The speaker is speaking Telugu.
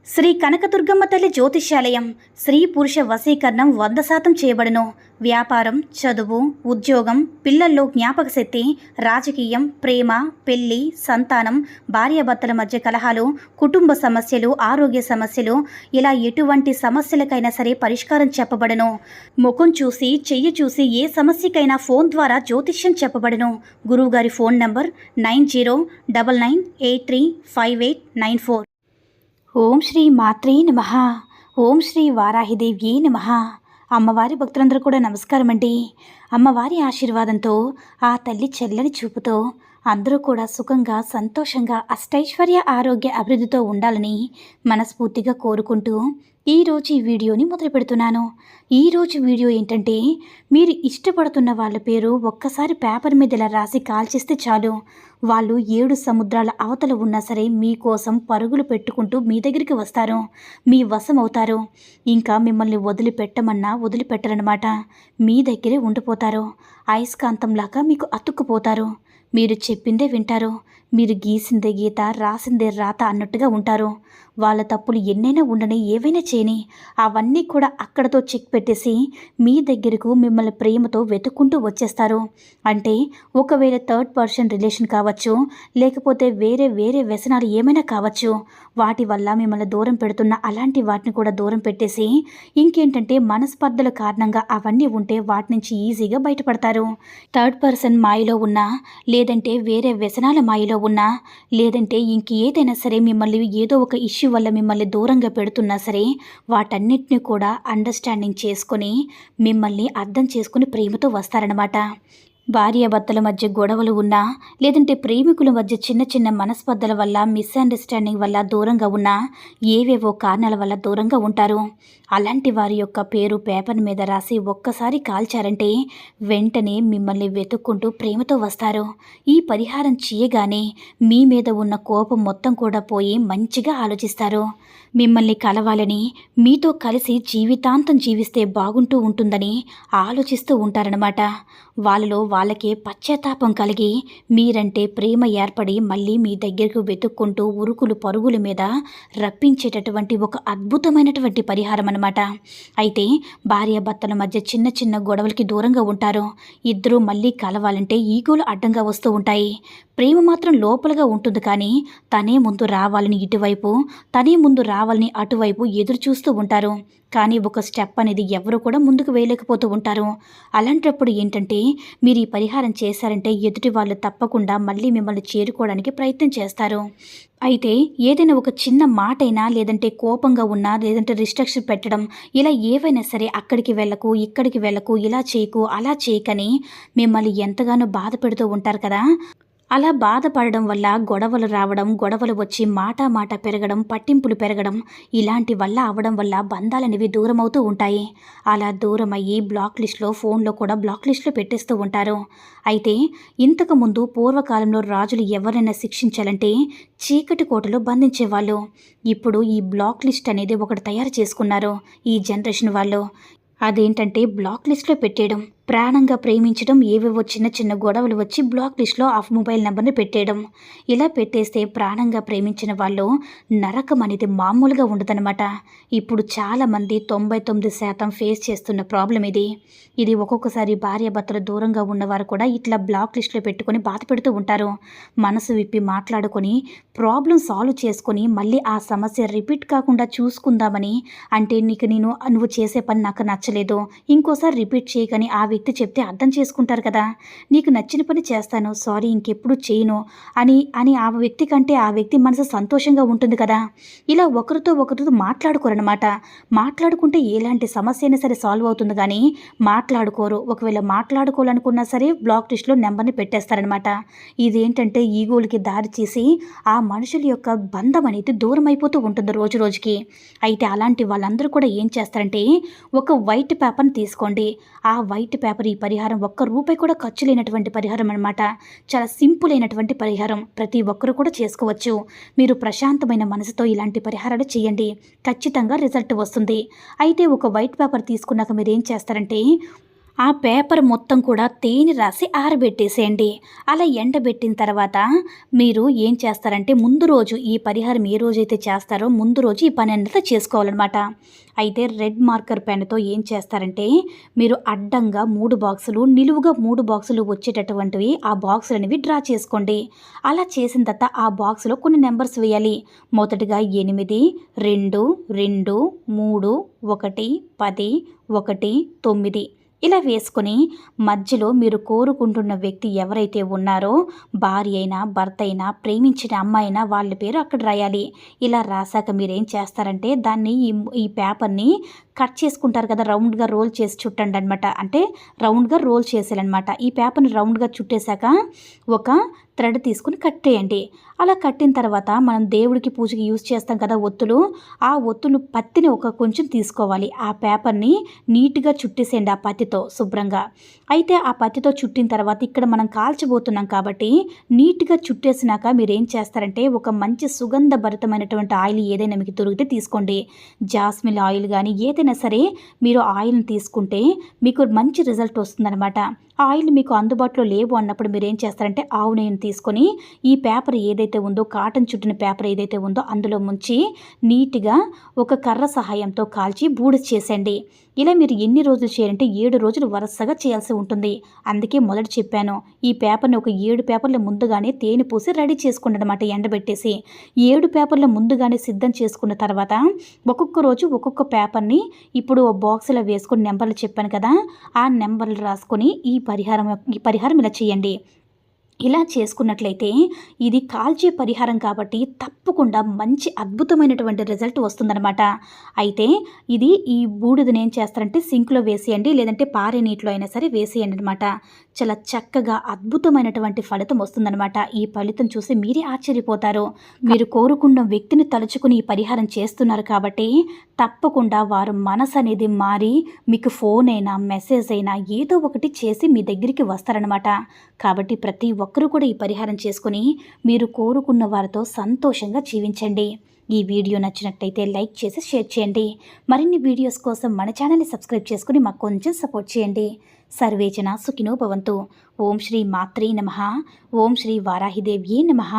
శ్రీ కనకదుర్గమ్మ తల్లి జ్యోతిష్యాలయం స్త్రీ పురుష వశీకరణం 100% చేయబడును. వ్యాపారం, చదువు, ఉద్యోగం, పిల్లల్లో జ్ఞాపక శక్తి, రాజకీయం, ప్రేమ, పెళ్లి, సంతానం, భార్యాభర్తల మధ్య కలహాలు, కుటుంబ సమస్యలు, ఆరోగ్య సమస్యలు, ఇలా ఎటువంటి సమస్యలకైనా సరే పరిష్కారం చెప్పబడును. ముఖం చూసి, చెయ్యి చూసి ఏ సమస్యకైనా ఫోన్ ద్వారా జ్యోతిష్యం చెప్పబడును. గురువుగారి ఫోన్ నంబర్ 9099835894. ఓం శ్రీ మాత్రే నమః. ఓం శ్రీ వారాహిదేవ్యే నమః. అమ్మవారి భక్తులందరూ కూడా నమస్కారం అండి. అమ్మవారి ఆశీర్వాదంతో, ఆ తల్లి చల్లని చూపుతో అందరూ కూడా సుఖంగా, సంతోషంగా, అష్టైశ్వర్య, ఆరోగ్య అభివృద్ధితో ఉండాలని మనస్ఫూర్తిగా కోరుకుంటూ ఈరోజు ఈ వీడియోని మొదలు పెడుతున్నాను. ఈరోజు వీడియో ఏంటంటే, మీరు ఇష్టపడుతున్న వాళ్ళ పేరు ఒక్కసారి పేపర్ మీద ఇలా రాసి కాల్చేస్తే చాలు, వాళ్ళు 7 సముద్రాల అవతల ఉన్నా సరే మీకోసం పరుగులు పెట్టుకుంటూ మీ దగ్గరికి వస్తారు, మీ వశం అవుతారు. ఇంకా మిమ్మల్ని వదిలిపెట్టమన్నా వదిలిపెట్టరనమాట. మీ దగ్గరే ఉండిపోతారు. అయస్కాంతంలాగా మీకు అతుక్కుపోతారు. మీరు చెప్పిందే వింటారు. మీరు గీసిందే గీత, రాసిందే రాత అన్నట్టుగా ఉంటారు. వాళ్ళ తప్పులు ఎన్నైనా ఉండని, ఏవైనా చేయని, అవన్నీ కూడా అక్కడతో చెక్ పెట్టేసి మీ దగ్గరకు మిమ్మల్ని ప్రేమతో వెతుక్కుంటూ వచ్చేస్తారు. అంటే ఒకవేళ థర్డ్ పర్సన్ రిలేషన్ కావచ్చు, లేకపోతే వేరే వ్యసనాలు ఏమైనా కావచ్చు, వాటి వల్ల మిమ్మల్ని దూరం పెడుతున్న అలాంటి వాటిని కూడా దూరం పెట్టేసి, ఇంకేంటంటే మనస్పర్ధల కారణంగా అవన్నీ ఉంటే వాటి నుంచి ఈజీగా బయటపడతారు. థర్డ్ పర్సన్ మాయలో ఉన్నా, లేదంటే వేరే వ్యసనాల మాయలో ఉన్నా, లేదంటే ఇంకేదైనా సరే మిమ్మల్ని ఏదో ఒక ఇష్యూ వల్ల మిమ్మల్ని దూరంగా పెడుతున్నా సరే, వాటన్నిటిని కూడా అండర్స్టాండింగ్ చేసుకొని, మిమ్మల్ని అర్థం చేసుకుని ప్రేమతో వస్తారనమాట. భార్యాభర్తల మధ్య గొడవలు ఉన్నా, లేదంటే ప్రేమికుల మధ్య చిన్న చిన్న మనస్పర్ధల వల్ల, మిస్అండర్స్టాండింగ్ వల్ల దూరంగా ఉన్నా, ఏవేవో కారణాల వల్ల దూరంగా ఉంటారు. అలాంటి వారి యొక్క పేరు పేపర్ మీద రాసి ఒక్కసారి కాల్చారంటే వెంటనే మిమ్మల్ని వెతుక్కుంటూ ప్రేమతో వస్తారు. ఈ పరిహారం చేయగానే మీ మీద ఉన్న కోపం మొత్తం కూడా పోయి మంచిగా ఆలోచిస్తారు. మిమ్మల్ని కలవాలని, మీతో కలిసి జీవితాంతం జీవిస్తే బాగుంటూ ఉంటుందని ఆలోచిస్తూ ఉంటారనమాట. వాళ్ళకే పశ్చాత్తాపం కలిగి, మీరంటే ప్రేమ ఏర్పడి మళ్ళీ మీ దగ్గరకు వెతుక్కుంటూ ఉరుకులు పరుగుల మీద రప్పించేటటువంటి ఒక అద్భుతమైనటువంటి పరిహారం అనమాట. అయితే భార్యాభర్తల మధ్య చిన్న చిన్న గొడవలకి దూరంగా ఉంటారు. ఇద్దరూ మళ్ళీ కలవాలంటే ఈగోలు అడ్డంగా వస్తూ ఉంటాయి. ప్రేమ మాత్రం లోపలగా ఉంటుంది, కానీ తనే ముందు రావాలని ఇటువైపు, తనే ముందు రావాలని అటువైపు ఎదురు చూస్తూ ఉంటారు. కానీ ఒక స్టెప్ అనేది ఎవరు కూడా ముందుకు వేయలేకపోతూ ఉంటారు. అలాంటప్పుడు ఏంటంటే, మీరు ఈ పరిహారం చేశారంటే ఎదుటి వాళ్ళు తప్పకుండా మళ్ళీ మిమ్మల్ని చేరుకోవడానికి ప్రయత్నం చేస్తారు. అయితే ఏదైనా ఒక చిన్న మాటైనా, లేదంటే కోపంగా ఉన్నా, లేదంటే రిస్ట్రిక్షన్ పెట్టడం, ఇలా ఏవైనా సరే అక్కడికి వెళ్ళకు, ఇక్కడికి వెళ్ళకు, ఇలా చేయకు, అలా చేయకని మిమ్మల్ని ఎంతగానో బాధ పెడుతూ ఉంటారు కదా. అలా బాధపడడం వల్ల గొడవలు రావడం, గొడవలు వచ్చి మాట పెరగడం, పట్టింపులు పెరగడం, ఇలాంటి వల్ల అవడం వల్ల బంధాలనేవి దూరం అవుతూ ఉంటాయి. అలా దూరం అయ్యి బ్లాక్ లిస్ట్లో, ఫోన్లో కూడా బ్లాక్ లిస్ట్లో పెట్టేస్తూ ఉంటారు. అయితే ఇంతకుముందు పూర్వకాలంలో రాజులు ఎవరైనా శిక్షించాలంటే చీకటి కోటలో బంధించేవాళ్ళు. ఇప్పుడు ఈ బ్లాక్ లిస్ట్ అనేది ఒకటి తయారు చేసుకున్నారు ఈ జనరేషన్ వాళ్ళు. అదేంటంటే బ్లాక్ లిస్ట్లో పెట్టేయడం. ప్రాణంగా ప్రేమించడం, ఏవేవో చిన్న చిన్న గొడవలు వచ్చి బ్లాక్ లిస్ట్లో ఆ మొబైల్ నెంబర్ని పెట్టేయడం. ఇలా పెట్టేస్తే ప్రాణంగా ప్రేమించిన వాళ్ళు నరకం అనేది మామూలుగా ఉండదన్నమాట. ఇప్పుడు చాలామంది 99% ఫేస్ చేస్తున్న ప్రాబ్లం ఇది ఒక్కొక్కసారి భార్యాభర్తలు దూరంగా ఉన్నవారు కూడా ఇట్లా బ్లాక్ లిస్ట్లో పెట్టుకొని బాధ పెడుతూ ఉంటారు. మనసు విప్పి మాట్లాడుకొని ప్రాబ్లం సాల్వ్ చేసుకొని మళ్ళీ ఆ సమస్య రిపీట్ కాకుండా చూసుకుందామని, అంటే నువ్వు చేసే పని నాకు నచ్చలేదు, ఇంకోసారి రిపీట్ చేయకని ఆ వ్యక్తి చెప్తే అర్థం చేసుకుంటారు కదా. నీకు నచ్చిన పని చేస్తాను, సారీ ఇంకెప్పుడు చేయను అని ఆ వ్యక్తి కంటే ఆ వ్యక్తి మనసు సంతోషంగా ఉంటుంది కదా. ఇలా ఒకరితో మాట్లాడుకోరనమాట. మాట్లాడుకుంటే ఎలాంటి సమస్య అయినా సరే సాల్వ్ అవుతుంది, కానీ మాట్లాడుకోరు. ఒకవేళ మాట్లాడుకోవాలనుకున్నా సరే బ్లాక్ లిస్ట్లో నెంబర్ని పెట్టేస్తారనమాట. ఇదేంటంటే ఈగోలకి దారి చేసి ఆ మనుషుల యొక్క బంధం అనేది దూరం అయిపోతూ ఉంటుంది రోజు రోజుకి. అయితే అలాంటి వాళ్ళందరూ కూడా ఏం చేస్తారంటే, ఒక వైట్ పేపర్ని తీసుకోండి. ఆ వైట్ పేపర్ ఈ పరిహారం ₹1 కూడా ఖర్చు లేనటువంటి పరిహారం అనమాట. చాలా సింపుల్ అయినటువంటి పరిహారం, ప్రతి ఒక్కరు కూడా చేసుకోవచ్చు. మీరు ప్రశాంతమైన మనసుతో ఇలాంటి పరిహారాలు చేయండి, ఖచ్చితంగా రిజల్ట్ వస్తుంది. అయితే ఒక వైట్ పేపర్ తీసుకున్నాక మీరు ఏం చేస్తారంటే, ఆ పేపర్ మొత్తం కూడా తేనె రాసి ఆరబెట్టేసేయండి. అలా ఎండబెట్టిన తర్వాత మీరు ఏం చేస్తారంటే ముందు రోజు ఈ పరిహారం ఏ రోజైతే చేస్తారో ముందు రోజు ఈ పని అంతా చేసుకోవాలన్నమాట. అయితే రెడ్ మార్కర్ పెన్నుతో ఏం చేస్తారంటే మీరు అడ్డంగా 3 బాక్సులు, నిలువుగా 3 బాక్సులు వచ్చేటటువంటివి ఆ బాక్సులు అనేవి డ్రా చేసుకోండి. అలా చేసిన తర్వాత ఆ బాక్స్లో కొన్ని నెంబర్స్ వేయాలి. మొదటిగా 8, 2, 2, 3, 1, 10, 1, 9 ఇలా వేసుకొని మధ్యలో మీరు కోరుకుంటున్న వ్యక్తి ఎవరైతే ఉన్నారో భార్య అయినా భర్త అయినా ప్రేమించిన అమ్మాయి అయినా వాళ్ళ పేరు అక్కడ రాయాలి. ఇలా రాసాక మీరేం చేస్తారంటే దాన్ని ఈ పేపర్ని కట్ చేసుకుంటారు కదా, రౌండ్గా రోల్ చేసి చుట్టండి అనమాట. అంటే రౌండ్గా రోల్ చేసేయాలన్నమాట. ఈ పేపర్ని రౌండ్గా చుట్టేశాక ఒక థ్రెడ్ తీసుకుని కట్టేయండి. అలా కట్టిన తర్వాత మనం దేవుడికి పూజకి యూజ్ చేస్తాం కదా ఒత్తులు, ఆ ఒత్తులు పత్తిని కొంచెం తీసుకోవాలి. ఆ పేపర్ని నీట్గా చుట్టేసేయండి ఆ పత్తితో శుభ్రంగా. అయితే ఆ పత్తితో చుట్టిన తర్వాత ఇక్కడ మనం కాల్చబోతున్నాం కాబట్టి నీట్గా చుట్టేసినాక మీరు ఏం చేస్తారంటే ఒక మంచి సుగంధభరితమైనటువంటి ఆయిల్ ఏదైనా మీకు దొరికితే తీసుకోండి. జాస్మిన్ ఆయిల్ కానీ ఏదైనా సరే మీరు ఆయిల్ని తీసుకుంటే మీకు మంచి రిజల్ట్ వస్తుందన్నమాట. ఆయిల్ మీకు అందుబాటులో లేవు అన్నప్పుడు మీరు ఏం చేస్తారంటే ఆవు నెయ్యిని తీసుకొని ఈ పేపర్ ఏదైతే ఉందో కాటన్ చుట్టిన పేపర్ ఏదైతే ఉందో అందులో ముంచి నీట్గా ఒక కర్ర సహాయంతో కాల్చి బూడిద చేసేయండి. ఇలా మీరు ఎన్ని రోజులు చేయాలంటే 7 రోజులు వరుసగా చేయాల్సి ఉంటుంది. అందుకే మొదట చెప్పాను, ఈ పేపర్ని ఒక 7 పేపర్ల ముందుగానే తేనె పూసి రెడీ చేసుకోండి అనమాట. ఎండబెట్టేసి 7 పేపర్ల ముందుగానే సిద్ధం చేసుకున్న తర్వాత ఒక్కొక్క రోజు ఒక్కొక్క పేపర్ని ఇప్పుడు బాక్స్లో వేసుకొని నెంబర్లు చెప్పాను కదా, ఆ నెంబర్లు రాసుకొని ఈ పరిహారం ఇలా చేయండి. ఇలా చేసుకున్నట్లయితే ఇది కాల్చే పరిహారం కాబట్టి తప్పకుండా మంచి అద్భుతమైనటువంటి రిజల్ట్ వస్తుందన్నమాట. అయితే ఇది ఈ బూడిదని ఏం చేస్తారంటే సింక్లో వేసేయండి, లేదంటే పారే నీటిలో అయినా సరే వేసేయండి అనమాట. చాలా చక్కగా అద్భుతమైనటువంటి ఫలితం వస్తుందన్నమాట. ఈ ఫలితం చూసి మీరే ఆశ్చర్యపోతారు. మీరు కోరుకున్న వ్యక్తిని తలుచుకుని ఈ పరిహారం చేస్తున్నారు కాబట్టి తప్పకుండా వారు మనసు అనేది మారి మీకు ఫోన్ అయినా మెసేజ్ అయినా ఏదో ఒకటి చేసి మీ దగ్గరికి వస్తారనమాట. కాబట్టి ప్రతి ఒక్కరూ కూడా ఈ పరిహారం చేసుకుని మీరు కోరుకున్న వారితో సంతోషంగా జీవించండి. ఈ వీడియో నచ్చినట్లయితే లైక్ చేసి షేర్ చేయండి. మరిన్ని వీడియోస్ కోసం మన ఛానల్ని సబ్స్క్రైబ్ చేసుకుని మాకు కొంచెం సపోర్ట్ చేయండి. సర్వేజన సుఖినో భవంతు. ఓం శ్రీ మాత్రే నమః. ఓం శ్రీ వారాహిదేవ్యే నమః.